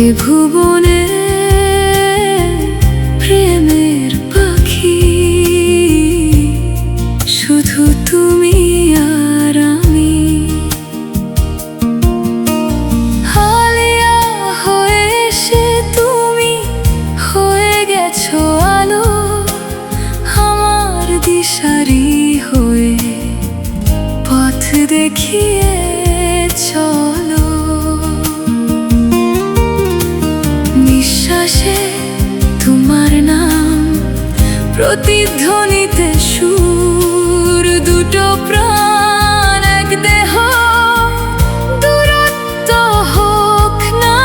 এ ভুবনে প্রেমের পাখি শুধু তুমি আর আমি। হালিয়া হয়ে এসে তুমি হয়ে গেছো আলো, আমার দিশারি হয়ে পথ দেখিয়ে চলো। নিঃশ্বাসে তোমার নাম, প্রতিধ্বনিতে সুর, দুটো প্রাণ এক দেহ, দূরত্ব হোক না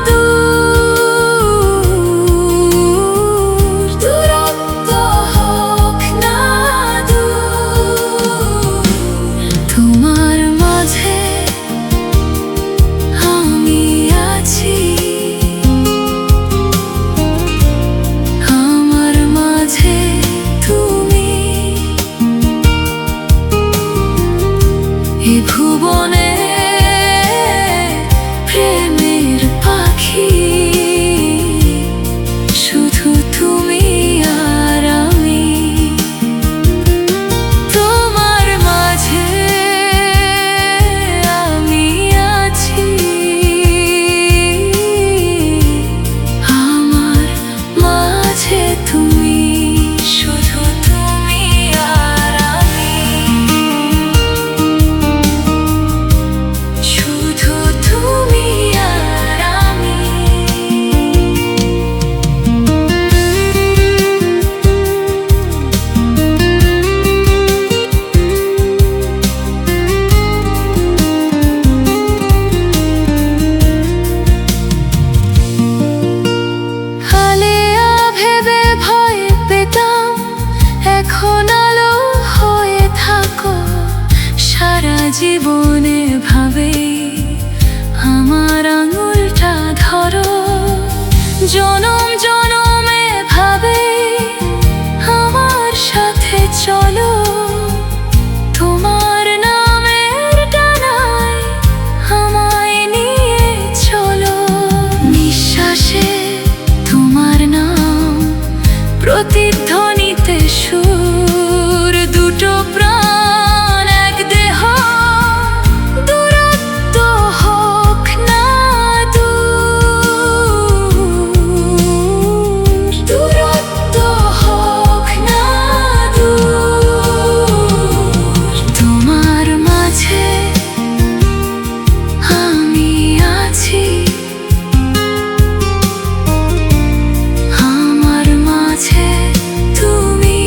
দূর, দূরত্ব হোক না দূর। তোমার মাঝে আমি আছি, আমার মাঝে তুমি। এ ভুবনে প্রেমের পাখি শুধু তুমি আর আমি। তোমার মাঝে আমি আছি, আমার মাঝে তুমি, শুধু তুমি আর আমি, শুধু তুমি আর আমি। হালিয়া ভেবে ভয় পেতাম, এখন আলো হয়ে থাকো সারা জীবনে ভাবে। আমার আঙুলটা ধরো, জনম জনমে ভাবে আমার সাথে চলো। তোমার নামের ডানায় আমায় নিয়ে চলো। নিঃশ্বাসে তোমার নাম, প্রতিধ্বনিতে সুর, দুটো প্রাণ এক দেহ, দূরত্ব হোক না দূর, দূরত্ব হোক না দূর। তোমার মাঝে আমি আছি, আমার মাঝে তুমি।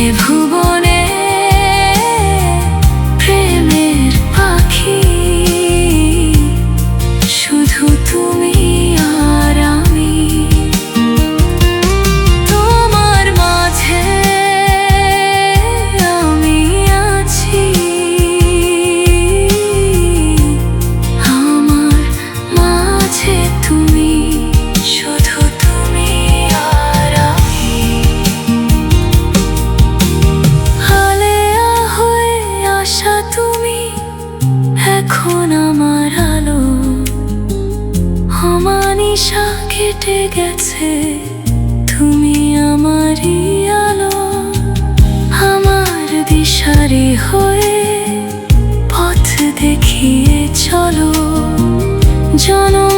এ ভুবনে প্রেমের পাখি শুধু তুমি আর আমি। তোমার মাঝে আমি আছি, আমার মাঝে তুমি, শুধু তুমি আর আমি। হালিয়া হয়ে আসা তুমি এখন আমার আলো, অমানিশা কেটে গেছে, তুমি আমারই আলো। আমার দিশারি হয়ে পথ দেখিয়ে চলো, জনম